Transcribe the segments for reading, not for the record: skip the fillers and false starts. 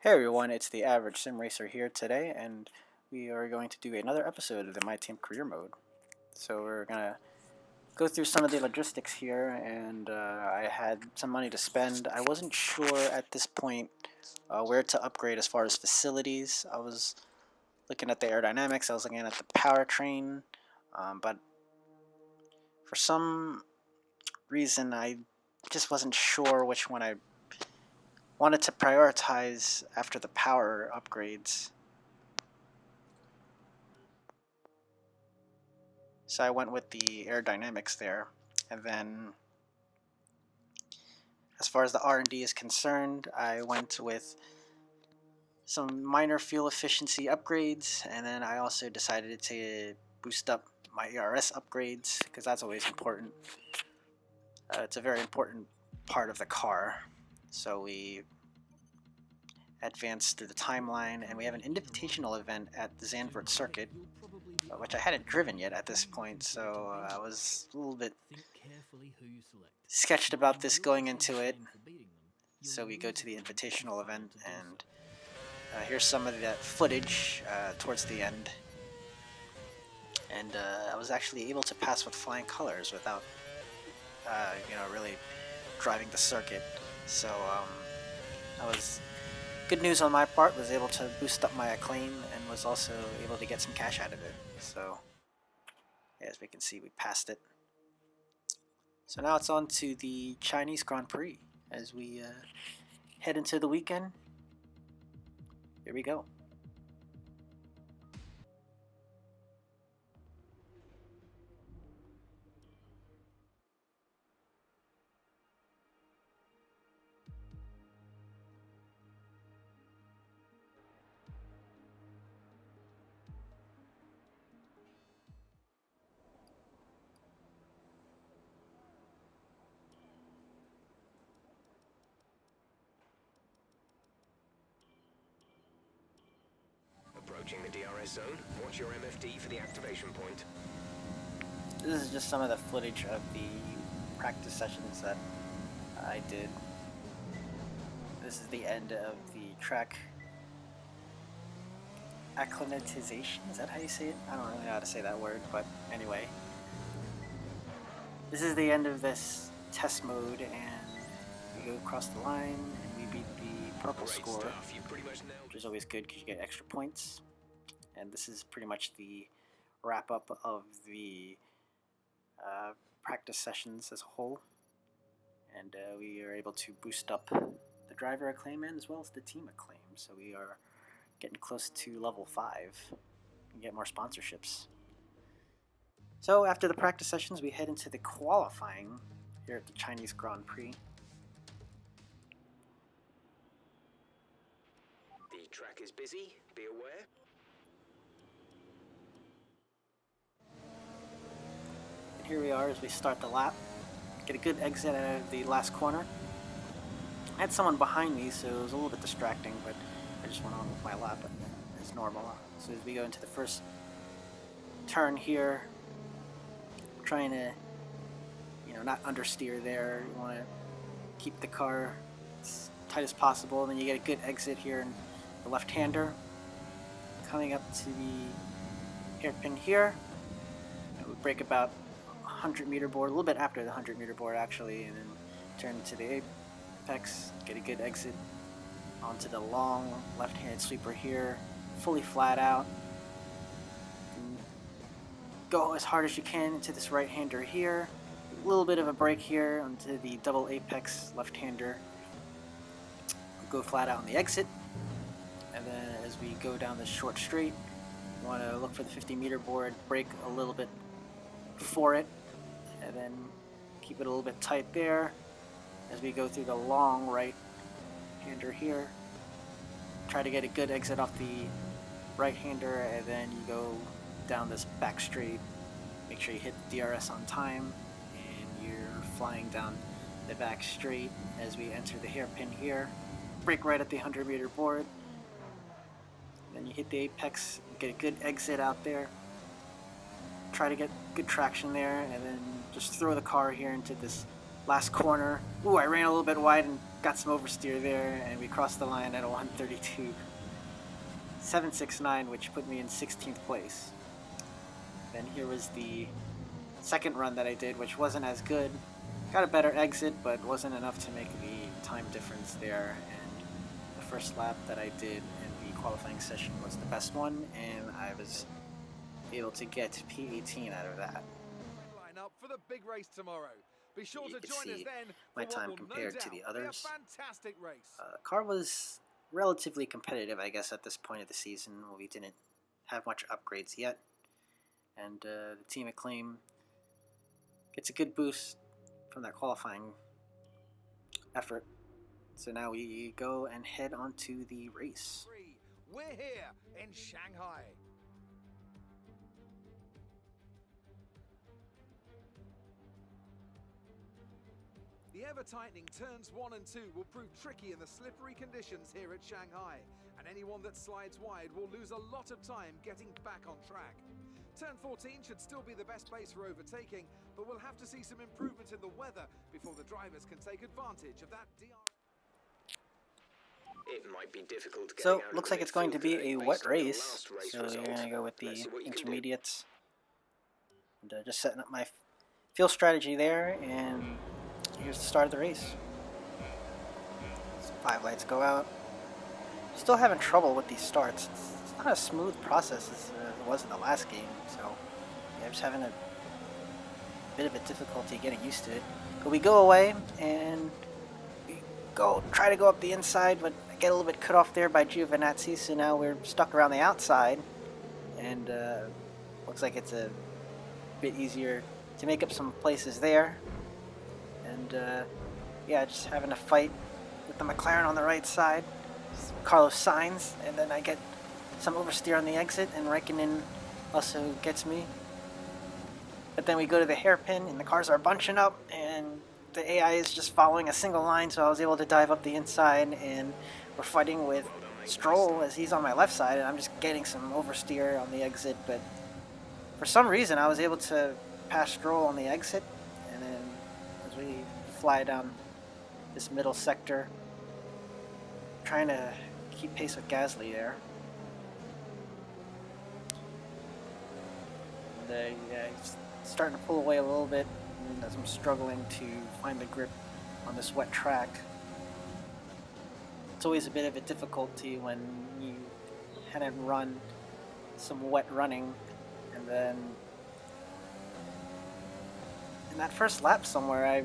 Hey everyone, it's the Average Sim Racer here today, and we are going to do another episode of the My Team Career Mode. So we're gonna go through some of the logistics here, and I had some money to spend. I wasn't sure at this point where to upgrade as far as facilities. I was looking at the aerodynamics, I was looking at the powertrain, but for some reason I just wasn't sure which one I wanted to prioritize after the power upgrades. So I went with the aerodynamics there. And then as far as the R&D is concerned, I went with some minor fuel efficiency upgrades, and then I also decided to boost up my ERS upgrades because that's always important. It's a very important part of the car. So we advanced through the timeline, and we have an invitational event at the Zandvoort Circuit, which I hadn't driven yet at this point, so I was a little bit sketched about this going into it. So we go to the invitational event, and here's some of that footage towards the end. And I was actually able to pass with flying colors without, really driving the circuit. So I was good news on my part. Was able to boost up my acclaim and was also able to get some cash out of it. So as we can see, we passed it. So now it's on to the Chinese Grand Prix as we head into the weekend. Here we go. Approaching the DRS zone, watch your MFD for the activation point. This is just some of the footage of the practice sessions that I did. This is the end of the track acclimatization. Is that how you say it? I don't really know how to say that word, but anyway. This is the end of this test mode, and we go across the line, and we beat the purple score, which is always good because you get extra points. And this is pretty much the wrap-up of the practice sessions as a whole. And we are able to boost up the driver acclaim and as well as the team acclaim. So we are getting close to level 5 and get more sponsorships. So after the practice sessions, we head into the qualifying here at the Chinese Grand Prix. The track is busy, be aware. And here we are as we start the lap. Get a good exit out of the last corner. I had someone behind me, so it was a little bit distracting, but I just went on with my lap as normal. So as we go into the first turn here, trying to, not understeer there. You want to keep the car as tight as possible. And then you get a good exit here in the left-hander. Coming up to the hairpin here. And we break about 100-meter board, a little bit after the 100-meter board actually, and then turn to the apex, get a good exit onto the long left-handed sweeper here, fully flat out. And go as hard as you can into this right-hander here. A little bit of a break here onto the double apex left-hander. Go flat out on the exit. And then as we go down the short straight, you want to look for the 50-meter board, brake a little bit for it, and then keep it a little bit tight there as we go through the long right-hander here. Try to get a good exit off the right-hander, and then you go down this back straight. Make sure you hit the DRS on time, and you're flying down the back straight as we enter the hairpin here. Brake right at the 100-meter board. Then you hit the apex, get a good exit out there. Try to get good traction there, and then just throw the car here into this last corner. Ooh, I ran a little bit wide and got some oversteer there, and we crossed the line at a 132.769, which put me in 16th place. Then here was the second run that I did, which wasn't as good. Got a better exit, but wasn't enough to make the time difference there. And the first lap that I did in the qualifying session was the best one, and I was able to get P18 out of that. Line up for the big race tomorrow. Be sure You to can join us see then my for what time will compared no to the doubt be a others. fantastic race. Car was relatively competitive, I guess, at this point of the season. We didn't have much upgrades yet, and the Team Acclaim gets a good boost from that qualifying effort. So now we go and head on to the race. We're here in Shanghai. The ever-tightening turns 1 and 2 will prove tricky in the slippery conditions here at Shanghai, and anyone that slides wide will lose a lot of time getting back on track. Turn 14 should still be the best place for overtaking, but we'll have to see some improvement in the weather before the drivers can take advantage of that DRS. It might be difficult So, getting out looks of like the it's going to midfield be today a based wet on your race. last race So you're result. going to go with Let's the see what you can do. intermediates. And just setting up my fuel strategy there, and here's the start of the race. So 5 lights go out. Still having trouble with these starts. It's not a smooth process as it was in the last game, so yeah, I'm just having a bit of a difficulty getting used to it. But we go away, and we try to go up the inside, but I get a little bit cut off there by Giovinazzi, so now we're stuck around the outside, and looks like it's a bit easier to make up some places there. And yeah, just having a fight with the McLaren on the right side, Carlos Sainz, and then I get some oversteer on the exit, and Raikkonen also gets me. But then we go to the hairpin, and the cars are bunching up, and the AI is just following a single line, so I was able to dive up the inside, and we're fighting with Stroll as he's on my left side, and I'm just getting some oversteer on the exit, but for some reason I was able to pass Stroll on the exit, and then as we fly down this middle sector, trying to keep pace with Gasly there. And yeah, he's starting to pull away a little bit, and as I'm struggling to find the grip on this wet track. It's always a bit of a difficulty when you hadn't run some wet running, and then in that first lap somewhere I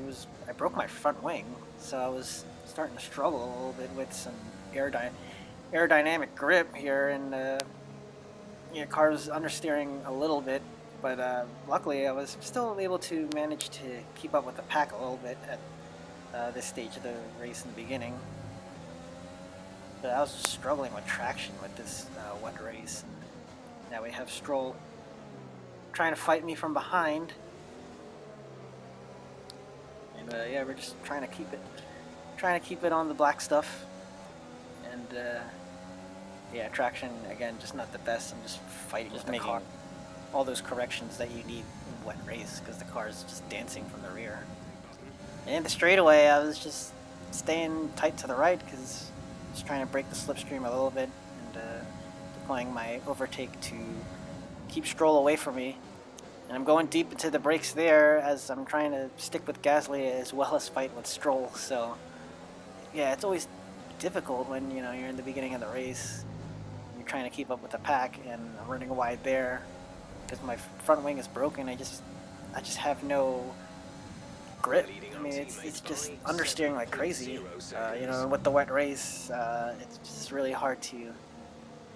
broke my front wing, so I was starting to struggle a little bit with some aerodynamic grip here, and yeah, car was understeering a little bit, but luckily I was still able to manage to keep up with the pack a little bit at this stage of the race in the beginning. But I was just struggling with traction with this wet race, and now we have Stroll trying to fight me from behind. And yeah, we're just trying to keep it on the black stuff, and yeah, traction again just not the best. I'm just fighting with the car. All those corrections that you need in wet race because the car is just dancing from the rear. And in the straightaway, I was just staying tight to the right because I was trying to break the slipstream a little bit and deploying my overtake to keep Stroll away from me. And I'm going deep into the brakes there as I'm trying to stick with Gasly as well as fight with Stroll. So yeah, it's always difficult when you're in the beginning of the race. You're trying to keep up with the pack, and I'm running wide there because my front wing is broken. I just have no grip. I mean, it's just understeering like crazy. With the wet race, it's just really hard to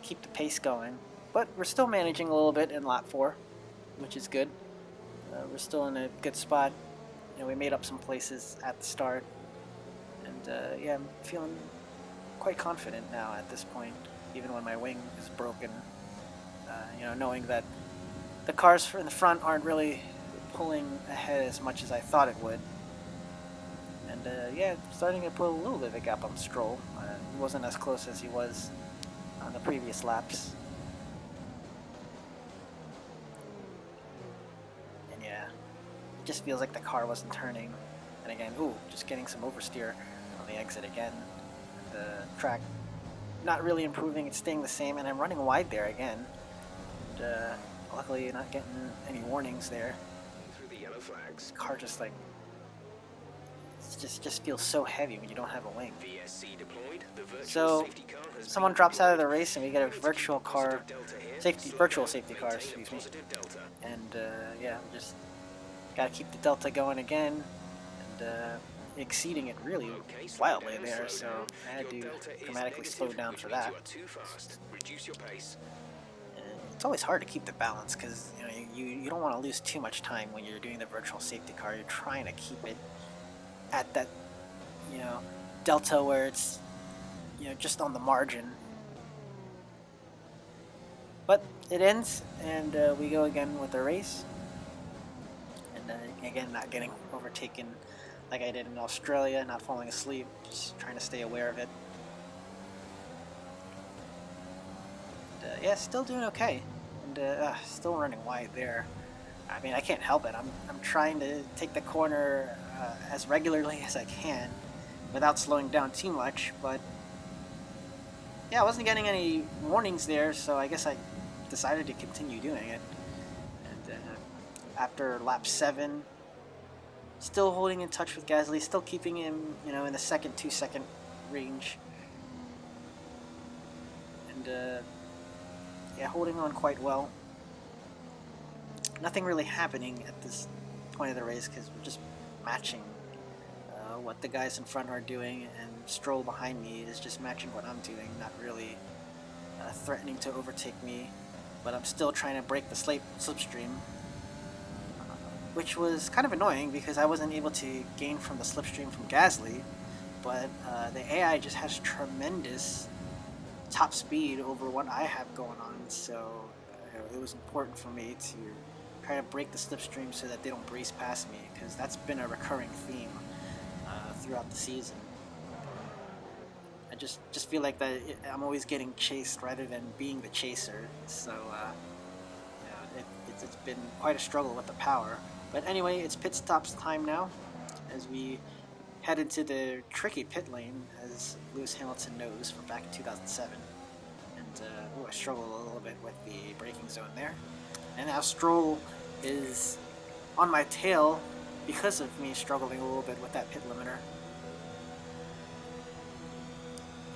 keep the pace going. But we're still managing a little bit in lap 4, which is good. We're still in a good spot. We made up some places at the start, and yeah, I'm feeling quite confident now at this point, even when my wing is broken. Knowing that the cars in the front aren't really pulling ahead as much as I thought it would. And yeah, starting to put a little bit of a gap on Stroll. He wasn't as close as he was on the previous laps. And yeah, it just feels like the car wasn't turning And again, ooh, just getting some oversteer on the exit again. The track not really improving, it's staying the same, and I'm running wide there again. And, luckily not getting any warnings there. Through the yellow flags. The car just like, just feels so heavy when you don't have a wing. VSC deployed. The virtual So safety car has someone been drops out of deployed. the race and we get a virtual car, virtual safety car, excuse me. Positive delta. And yeah, just gotta keep the delta going again, and exceeding it really Okay, slow wildly down, there, slow so down. I had Your to delta is dramatically negative, slow down which for means that. you are too fast. Reduce your pace. It's always hard to keep the balance because you don't want to lose too much time when you're doing the virtual safety car. You're trying to keep it at that delta where it's just on the margin. But it ends, and we go again with the race, and again not getting overtaken like I did in Australia, not falling asleep, just trying to stay aware of it. And, yeah, still doing okay, and still running wide there. I mean, I can't help it. I'm trying to take the corner as regularly as I can without slowing down too much, but yeah, I wasn't getting any warnings there, so I guess I decided to continue doing it. And after lap 7, still holding in touch with Gasly, still keeping him, in the 2-second range. And yeah, holding on quite well. Nothing really happening at this point of the race because we're just matching what the guys in front are doing, and Stroll behind me is just matching what I'm doing, not really threatening to overtake me, but I'm still trying to break the slipstream, which was kind of annoying because I wasn't able to gain from the slipstream from Gasly, but the AI just has tremendous top speed over what I have going on, so it was important for me to try to break the slipstream so that they don't breeze past me, because that's been a recurring theme throughout the season. I just feel like that I'm always getting chased rather than being the chaser, so it's been quite a struggle with the power. But anyway, it's pit stops time now as we head into the tricky pit lane, as Lewis Hamilton knows from back in 2007. And I struggled a little bit with the braking zone there. And now Stroll is on my tail because of me struggling a little bit with that pit limiter.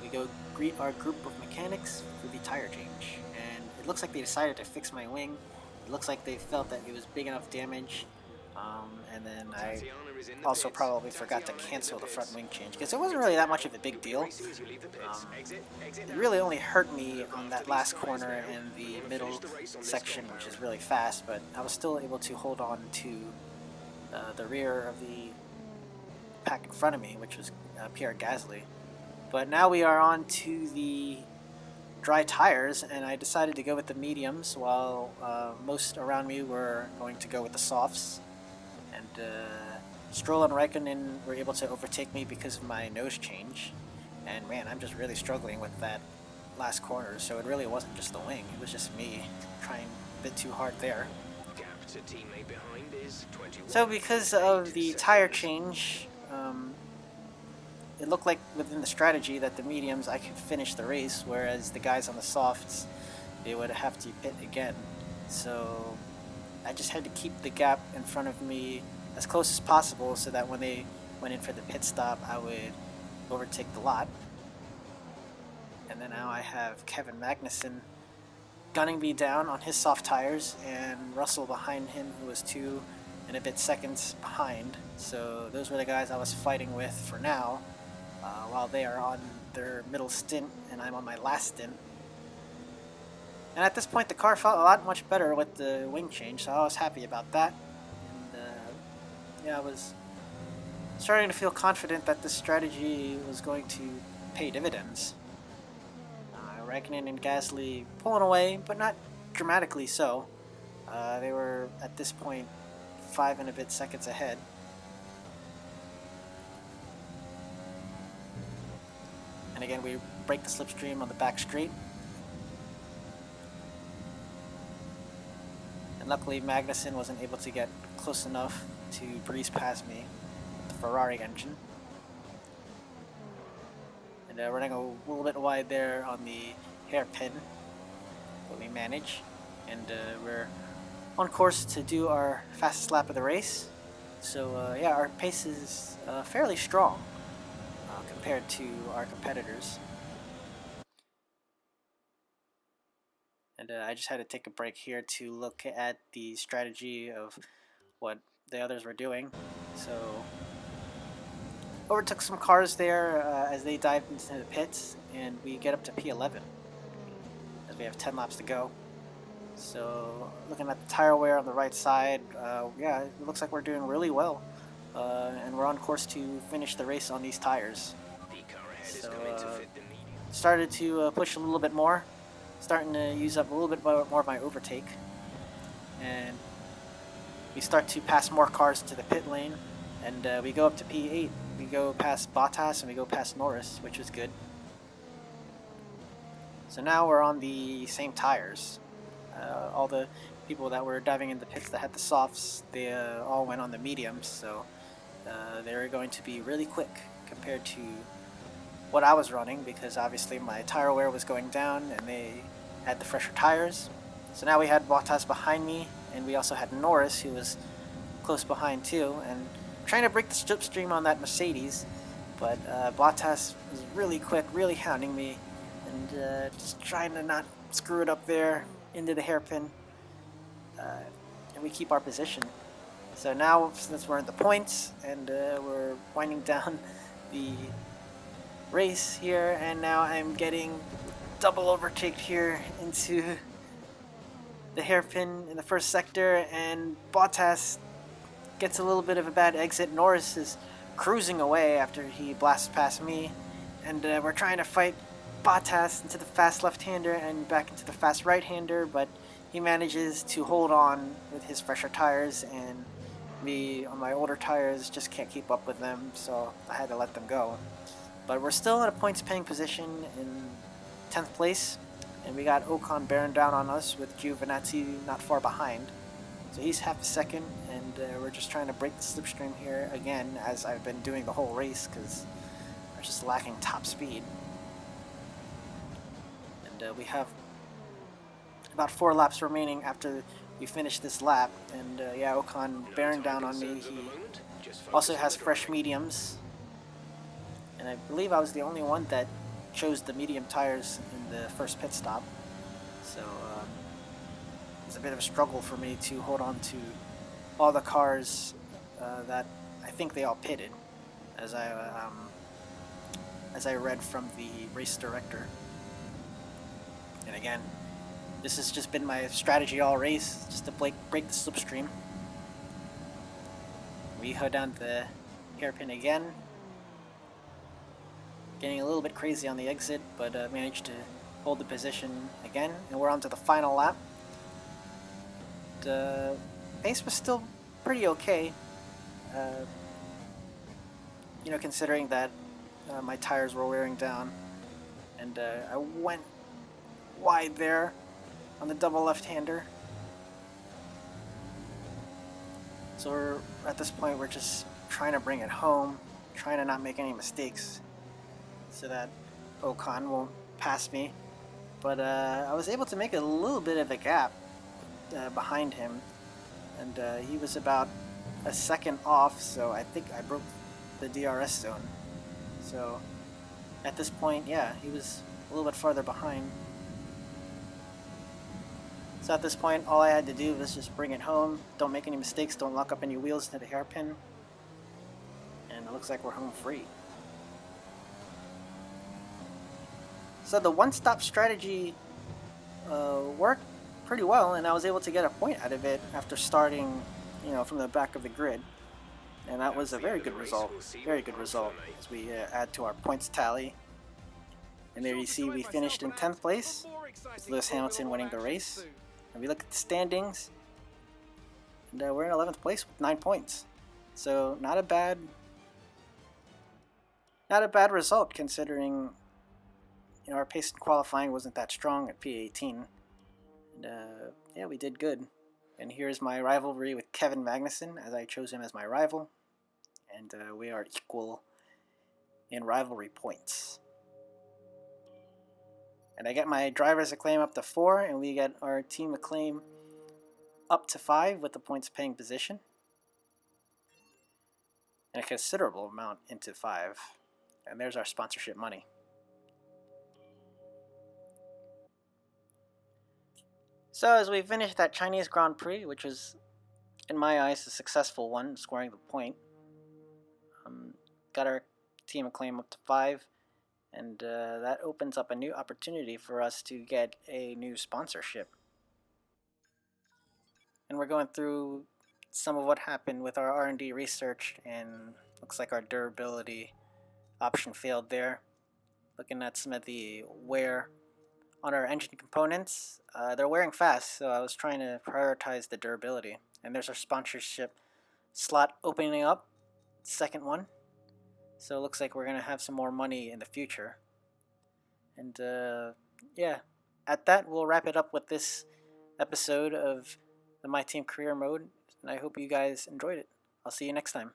We go greet our group of mechanics for the tire change, and it looks like they decided to fix my wing. It looks like they felt that it was big enough damage, and then I also probably forgot to cancel the front wing change because it wasn't really that much of a big deal. It really only hurt me on that last corner in the middle section, which is really fast, but I was still able to hold on to the rear of the pack in front of me, which was Pierre Gasly. But now we are on to the dry tires, and I decided to go with the mediums while most around me were going to go with the softs. And Stroll and Raikkonen were able to overtake me because of my nose change. And man, I'm just really struggling with that last corner, so it really wasn't just the wing, it was just me trying a bit too hard there. Gap to teammate behind is 21. So because of the tire change, it looked like within the strategy that the mediums I could finish the race, whereas the guys on the softs, they would have to pit again. So I just had to keep the gap in front of me as close as possible so that when they went in for the pit stop, I would overtake the lot. And then now I have Kevin Magnussen gunning me down on his soft tires, and Russell behind him, who was 2 and a bit seconds behind. So those were the guys I was fighting with for now, while they are on their middle stint and I'm on my last stint. And at this point the car felt a lot much better with the wing change, so I was happy about that. And yeah, I was starting to feel confident that this strategy was going to pay dividends. Raikkonen and Gasly pulling away, but not dramatically so. They were at this point 5 and a bit seconds ahead. And again, we break the slipstream on the back straight. And luckily Magnussen wasn't able to get close enough to breeze past me with the Ferrari engine. And we're running a little bit wide there on the hairpin, but we manage. And we're on course to do our fastest lap of the race. So yeah, our pace is fairly strong compared to our competitors. And I just had to take a break here to look at the strategy of what the others were doing. So overtook some cars there as they dived into the pits, and we get up to P11 as we have 10 laps to go. So looking at the tire wear on the right side, yeah, it looks like we're doing really well, and we're on course to finish the race on these tires. The car ahead is So going to fit the medium. started to push a little bit more, starting to use up a little bit more of my overtake, and we start to pass more cars into the pit lane, and we go up to P8. We go past Bottas and we go past Norris, which was good. So now we're on the same tires. All the people that were diving in the pits that had the softs, they all went on the mediums, so they were going to be really quick compared to what I was running, because obviously my tire wear was going down and they had the fresher tires. So now we had Bottas behind me, and we also had Norris, who was close behind too, and trying to break the slipstream on that Mercedes, but Bottas was really quick, really hounding me, and just trying to not screw it up there into the hairpin, and we keep our position. So now, since we're in the points, and we're winding down the race here, and now I'm getting double overtaked here into the hairpin in the first sector, and Bottas gets a little bit of a bad exit. Norris is cruising away after he blasts past me, and we're trying to fight Bottas into the fast left-hander and back into the fast right-hander, but he manages to hold on with his fresher tires, and me on my older tires just can't keep up with them, so I had to let them go. But we're still in a points-paying position in 10th place, and we got Ocon bearing down on us with Giovinazzi not far behind. So he's half a second, and we're just trying to break the slipstream here again, as I've been doing the whole race, because we're just lacking top speed. And we have about 4 laps remaining after we finish this lap, and yeah, Ocon bearing down on me. He also has fresh mediums, and I believe I was the only one that chose the medium tires in the first pit stop. So it's a bit of a struggle for me to hold on to all the cars that I think they all pitted, as I read from the race director. And again, this has just been my strategy all race, just to break the slipstream. We go down the hairpin again, getting a little bit crazy on the exit, but managed to hold the position again, and we're on to the final lap. The pace was still pretty okay, you know, considering that my tires were wearing down, and I went wide there on the double left-hander. So at this point we're just trying to bring it home, trying to not make any mistakes so that Ocon won't pass me. But I was able to make a little bit of a gap behind him, and he was about a second off, so I think I broke the DRS zone. So at this point, yeah, he was a little bit farther behind. So at this point, all I had to do was just bring it home, don't make any mistakes, don't lock up any wheels into the hairpin, and it looks like we're home free. So the one-stop strategy worked pretty well, and I was able to get a point out of it after starting, you know, from the back of the grid. And that was a very good result, as we add to our points tally. And there you see we finished in 10th place, with Lewis Hamilton winning the race. And we look at the standings, and we're in 11th place with 9 points. So not a bad result, considering, you know, our pace in qualifying wasn't that strong at P18. And yeah, we did good. And here's my rivalry with Kevin Magnussen, as I chose him as my rival. and we are equal in rivalry points. And I get my driver's acclaim up to 4, and we get our team acclaim up to 5 with the points paying position. And a considerable amount into 5. And there's our sponsorship money. So as we finish that Chinese Grand Prix, which was, in my eyes, a successful one, scoring the point, got our team acclaim up to 5, and that opens up a new opportunity for us to get a new sponsorship. And we're going through some of what happened with our R&D research, and looks like our durability option failed there. Looking at some of the wear on our engine components, they're wearing fast, so I was trying to prioritize the durability. And there's our sponsorship slot opening up, second one. So it looks like we're going to have some more money in the future. And yeah, at that, we'll wrap it up with this episode of the My Team Career Mode. And I hope you guys enjoyed it. I'll see you next time.